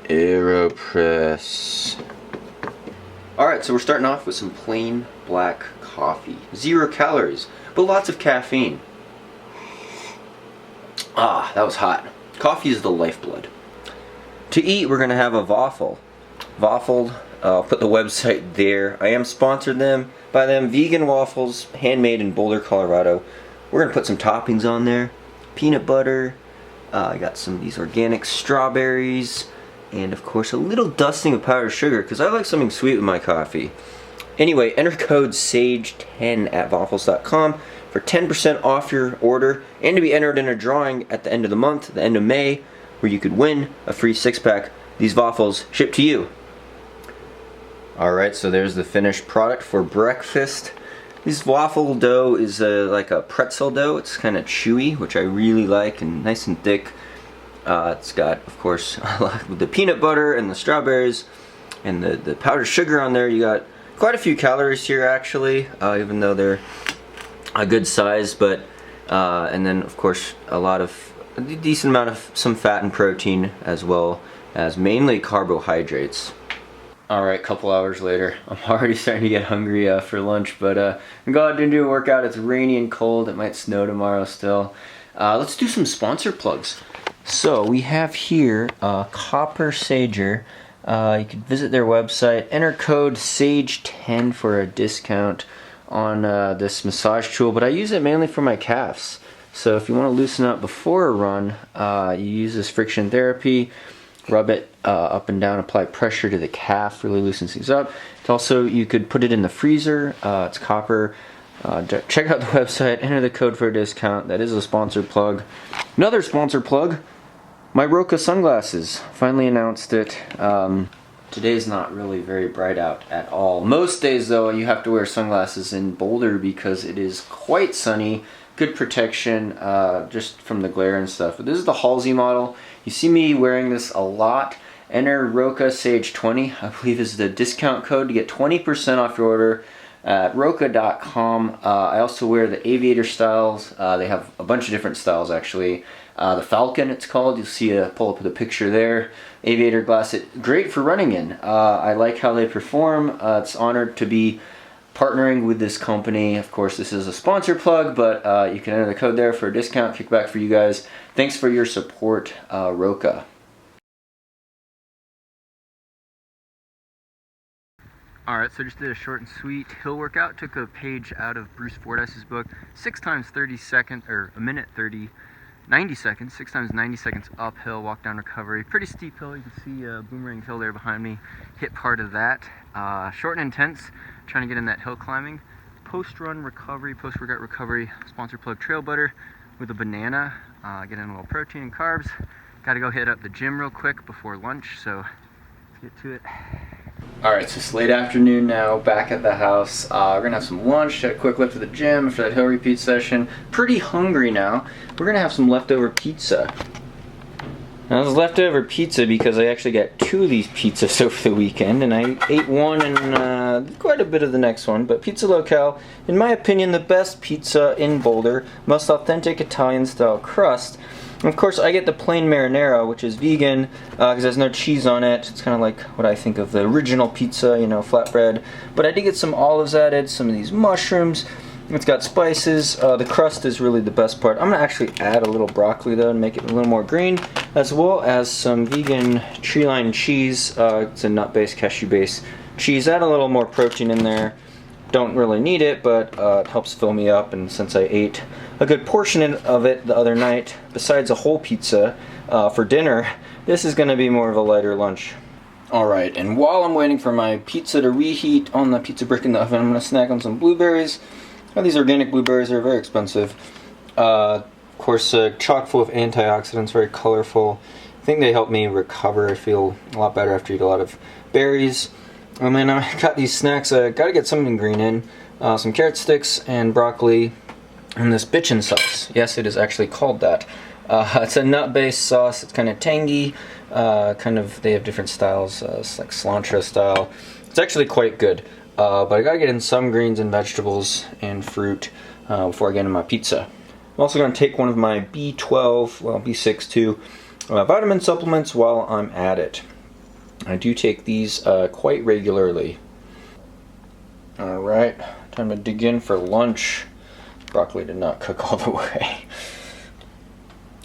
AeroPress. Alright, so we're starting off with some plain black coffee. 0 calories, but lots of caffeine. Ah, that was hot. Coffee is the lifeblood. To eat, we're going to have a waffle. Waffled, I'll put the website there. I am sponsored by them. Vegan waffles, handmade in Boulder, Colorado. We're going to put some toppings on there. Peanut butter. I got some of these organic strawberries. And of course a little dusting of powdered sugar because I like something sweet with my coffee. Anyway, enter code SAGE10 at waffles.com for 10% off your order and to be entered in a drawing at the end of the month, the end of May, where you could win a free 6-pack. These waffles shipped to you. Alright, so there's the finished product for breakfast. This waffle dough is like a pretzel dough. It's kind of chewy, which I really like, and nice and thick. It's got, of course, the peanut butter and the strawberries and the powdered sugar on there. You got quite a few calories here, actually, even though they're a good size. But and then, of course, a decent amount of some fat and protein, as well as mainly carbohydrates. Alright, couple hours later, I'm already starting to get hungry for lunch, but I'm going to do a workout. It's rainy and cold. It might snow tomorrow still. Let's do some sponsor plugs. So we have here Copper Sager. You can visit their website, enter code SAGE10 for a discount on this massage tool, but I use it mainly for my calves. So if you want to loosen up before a run, you use this friction therapy, rub it up and down, apply pressure to the calf, really loosens things up. It also, you could put it in the freezer. It's copper. Check out the website, enter the code for a discount. That is a sponsor plug. Another sponsor plug, my Roka sunglasses. Finally announced it. Today's not really very bright out at all. Most days though, you have to wear sunglasses in Boulder because it is quite sunny. Good protection just from the glare and stuff. But this is the Halsey model. You see me wearing this a lot. Enter Roka Sage20, I believe is the discount code to get 20% off your order at roka.com. I also wear the aviator styles. They have a bunch of different styles actually. The Falcon, it's called. You'll see pull up the picture there. Aviator glass, great for running in. I like how they perform. It's honored to be partnering with this company. Of course, this is a sponsor plug, but you can enter the code there for a discount, kickback for you guys. Thanks for your support, Roka. Alright, so just did a short and sweet hill workout. Took a page out of Bruce Fordyce's book. 6 times 30 seconds, or a minute 30, 90 seconds, 6 times 90 seconds uphill, walk down recovery. Pretty steep hill. You can see Boomerang Hill there behind me. Hit part of that. Short and intense, trying to get in that hill climbing. Post-run recovery, post-workout recovery, sponsor plug trail butter with a banana. Get in a little protein and carbs. Got to go hit up the gym real quick before lunch, so let's get to it. Alright, so it's late afternoon now, back at the house. We're going to have some lunch, had a quick lift to the gym after that hill repeat session. Pretty hungry now. We're going to have some leftover pizza. Now this is leftover pizza because I actually got 2 of these pizzas over the weekend, and I ate one and quite a bit of the next one. But Pizza Locale, in my opinion, the best pizza in Boulder, most authentic Italian style crust. And of course I get the plain marinara, which is vegan because there's no cheese on it. It's kind of like what I think of the original pizza, you know, flatbread. But I did get some olives added, some of these mushrooms. It's got spices. The crust is really the best part. I'm going to actually add a little broccoli though and make it a little more green, as well as some vegan tree-lined cheese. It's a nut-based, cashew-based cheese. Add a little more protein in there. Don't really need it, but it helps fill me up, and since I ate a good portion of it the other night, besides a whole pizza for dinner, this is going to be more of a lighter lunch. Alright, and while I'm waiting for my pizza to reheat on the pizza brick in the oven, I'm going to snack on some blueberries. Now, these organic blueberries are very expensive. Of course, chock full of antioxidants, very colorful. I think they help me recover. I feel a lot better after I eat a lot of berries. And then I got these snacks. I got to get something green in. Some carrot sticks and broccoli and this bitchin' sauce. Yes, it is actually called that. It's a nut-based sauce. It's kind of tangy. They have different styles. It's like cilantro style. It's actually quite good. But I got to get in some greens and vegetables and fruit before I get into my pizza. I'm also going to take one of my B12, well B6 too, vitamin supplements while I'm at it. I do take these quite regularly. Alright, time to dig in for lunch. Broccoli did not cook all the way.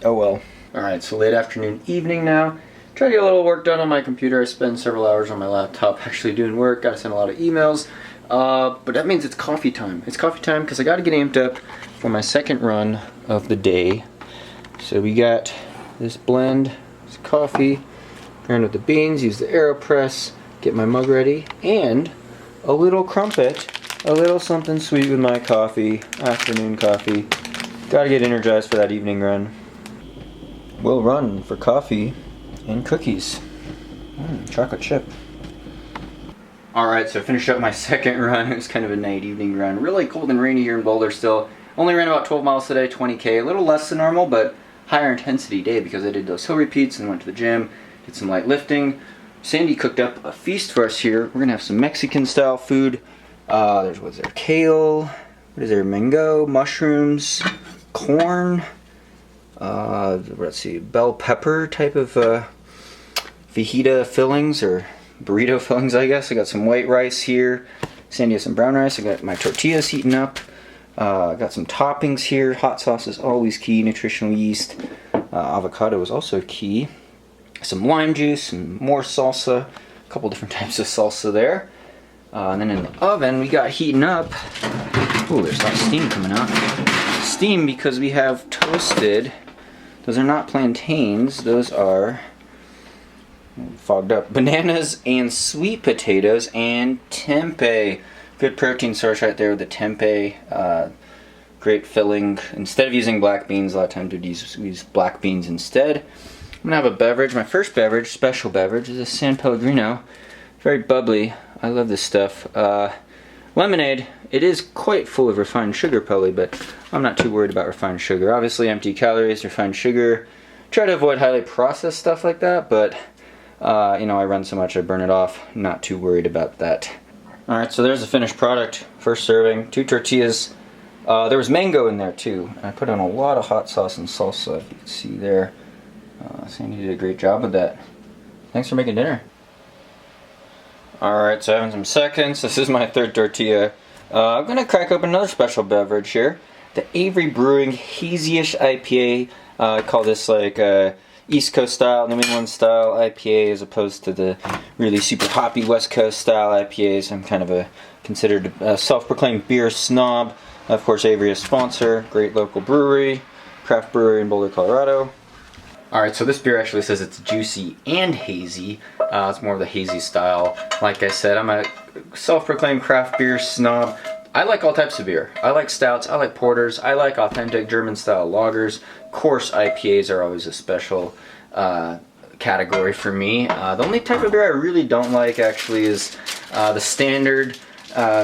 Oh well. Alright, so late afternoon, evening now. Try to get a little work done on my computer. I spend several hours on my laptop actually doing work. Gotta send a lot of emails. But that means it's coffee time. It's coffee time because I gotta get amped up for my second run of the day. So we got this blend, this coffee, ground with the beans, use the AeroPress, get my mug ready, and a little crumpet, a little something sweet with my coffee, afternoon coffee. Gotta get energized for that evening run. We'll run for coffee and cookies. Chocolate chip. Alright, so I finished up my second run. It was kind of a night evening run. Really cold and rainy here in Boulder still. Only ran about 12 miles today, 20K. A little less than normal, but higher intensity day because I did those hill repeats and went to the gym, did some light lifting. Sandy cooked up a feast for us here. We're gonna have some Mexican style food. What's there? Kale. What is there? Mango, mushrooms, corn. Let's see, bell pepper type of fajita fillings or burrito fillings, I guess. I got some white rice here. Sandy has some brown rice. I got my tortillas heating up. I got some toppings here. Hot sauce is always key. Nutritional yeast. Avocado is also key. Some lime juice and more salsa. A couple different types of salsa there. And then in the oven we got heating up. Ooh, there's a lot of steam coming out. Steam because we have toasted. Those are not plantains. Those are fogged up bananas and sweet potatoes and tempeh. Good protein source right there with the tempeh. Great filling. Instead of using black beans, a lot of times we use black beans instead. I'm gonna have a beverage. My first beverage, special beverage, is a San Pellegrino. Very bubbly. I love this stuff. Lemonade. It is quite full of refined sugar probably, but I'm not too worried about refined sugar. Obviously empty calories, refined sugar. Try to avoid highly processed stuff like that, but you know, I run so much I burn it off. Not too worried about that. Alright, so there's the finished product. First serving, 2 tortillas. There was mango in there too. I put on a lot of hot sauce and salsa, if you can see there. Sandy did a great job with that. Thanks for making dinner. Alright, so having some seconds. This is my third tortilla. I'm going to crack open another special beverage here. The Avery Brewing Hazy-ish IPA. I call this like East Coast style, New England style IPA as opposed to the really super hoppy West Coast style IPAs. I'm kind of considered a self-proclaimed beer snob. Of course, Avery is a sponsor. Great local brewery. Craft brewery in Boulder, Colorado. Alright, so this beer actually says it's juicy and hazy. It's more of the hazy style. Like I said, I'm a self-proclaimed craft beer snob. I like all types of beer. I like stouts, I like porters, I like authentic German-style lagers. Of course, IPAs are always a special category for me. The only type of beer I really don't like, actually, is the standard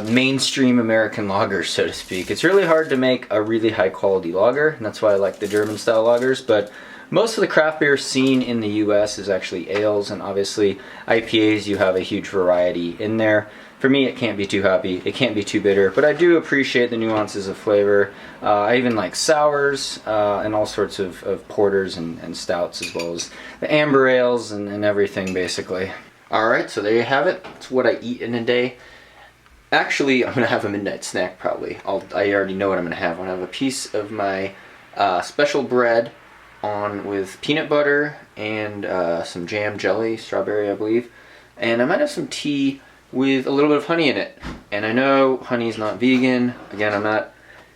mainstream American lager, so to speak. It's really hard to make a really high-quality lager, and that's why I like the German-style lagers, but most of the craft beer scene in the US is actually ales, and obviously IPAs, you have a huge variety in there. For me, it can't be too hoppy, it can't be too bitter, but I do appreciate the nuances of flavor. I even like sours and all sorts of porters and stouts, as well as the amber ales and everything, basically. Alright, so there you have it. It's what I eat in a day. Actually, I'm going to have a midnight snack, probably. I already know what I'm going to have. I'm going to have a piece of my special bread on with peanut butter and some jam jelly, strawberry I believe, and I might have some tea with a little bit of honey in it. And I know honey's not vegan. Again, I'm not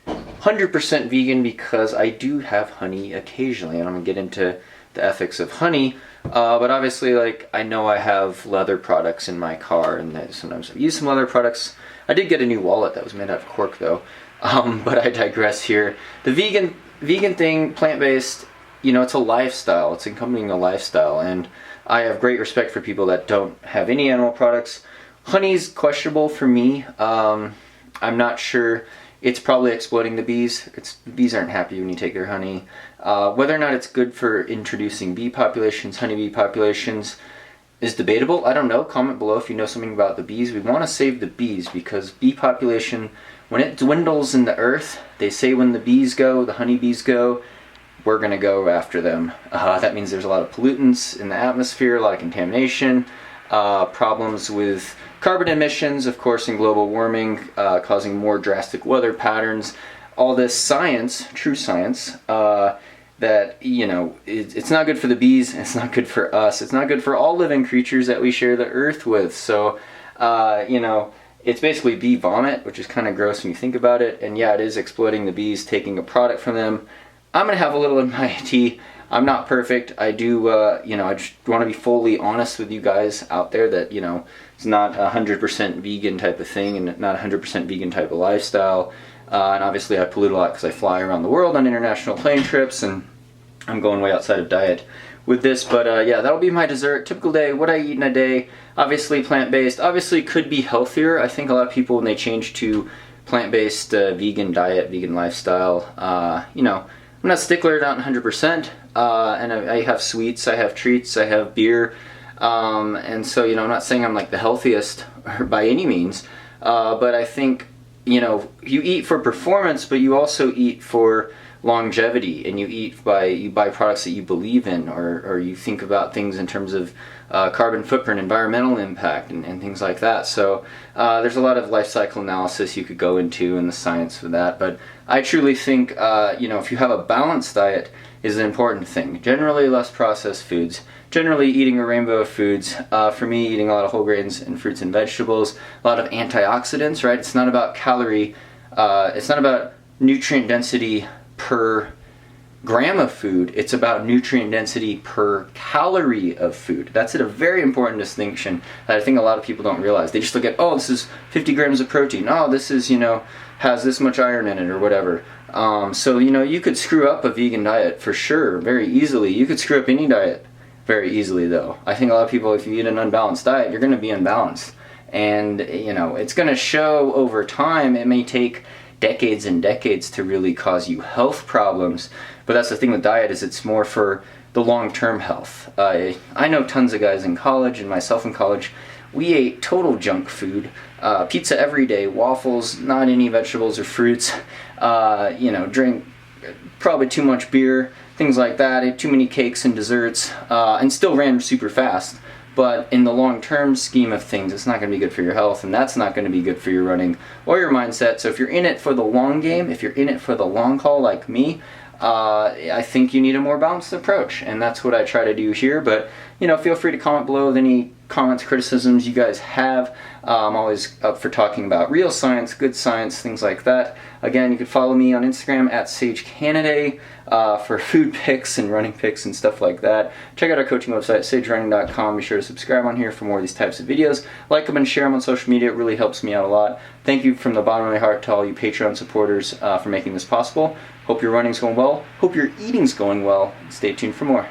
100% vegan because I do have honey occasionally, and I'm gonna get into the ethics of honey, but obviously, like, I know I have leather products in my car, and that sometimes I use some leather products. I did get a new wallet that was made out of cork though, but I digress here. The vegan thing, plant-based, you know, it's a lifestyle. It's accompanying a lifestyle, and I have great respect for people that don't have any animal products. Honey's questionable for me. I'm not sure. It's probably exploiting the bees. The bees aren't happy when you take their honey. Whether or not it's good for introducing bee populations, honeybee populations, is debatable. I don't know. Comment below if you know something about the bees. We want to save the bees because bee population, when it dwindles in the earth, they say when the bees go, the honeybees go, we're going to go after them. That means there's a lot of pollutants in the atmosphere, a lot of contamination. problems with carbon emissions, of course, and global warming, causing more drastic weather patterns. All this science, true science, that, you know, it's not good for the bees, it's not good for us, it's not good for all living creatures that we share the earth with. So, you know, it's basically bee vomit, which is kind of gross when you think about it. And yeah, it is exploiting the bees, taking a product from them. I'm going to have a little in my tea. I'm not perfect. I do, you know, I just want to be fully honest with you guys out there that, you know, it's not a 100% vegan type of thing and not a 100% vegan type of lifestyle. And obviously I pollute a lot because I fly around the world on international plane trips, and I'm going way outside of diet with this. But yeah, that'll be my dessert. Typical day, what I eat in a day. Obviously plant-based. Obviously could be healthier. I think a lot of people, when they change to plant-based vegan diet, vegan lifestyle, you know, I'm not a stickler, not 100%. And I have sweets, I have treats, I have beer. And so, you know, I'm not saying I'm like the healthiest by any means. But I think, you know, you eat for performance, but you also eat for longevity, and you buy products that you believe in, or you think about things in terms of carbon footprint, environmental impact, and things like that. So there's a lot of life cycle analysis you could go into in the science for that, but I truly think, you know, if you have a balanced diet is an important thing. Generally less processed foods, generally eating a rainbow of foods. For me, eating a lot of whole grains and fruits and vegetables, a lot of antioxidants, right? It's not about it's not about nutrient density per gram of food, it's about nutrient density per calorie of food. That's a very important distinction that I think a lot of people don't realize. They just look at, oh, this is 50 grams of protein, oh, this is, you know, has this much iron in it or whatever. So, you know, you could screw up a vegan diet for sure, very easily. You could screw up any diet very easily, though. I think a lot of people, if you eat an unbalanced diet, you're going to be unbalanced. And, you know, it's going to show over time. It may take decades and decades to really cause you health problems, but that's the thing with diet, is it's more for the long-term health. I know tons of guys in college, and myself in college, we ate total junk food, pizza every day, waffles, not any vegetables or fruits, you know, drink probably too much beer, things like that, ate too many cakes and desserts, and still ran super fast. But in the long-term scheme of things, it's not going to be good for your health, and that's not going to be good for your running or your mindset. So if you're in it for the long game, if you're in it for the long haul like me, I think you need a more balanced approach, and that's what I try to do here. But, you know, feel free to comment below with any comments, criticisms you guys have. I'm always up for talking about real science, good science, things like that. Again, you can follow me on Instagram at Canaday for food pics and running pics and stuff like that. Check out our coaching website, sagerunning.com. Be sure to subscribe on here for more of these types of videos. Like them and share them on social media. It really helps me out a lot. Thank you from the bottom of my heart to all you Patreon supporters for making this possible. Hope your running's going well. Hope your eating's going well. Stay tuned for more.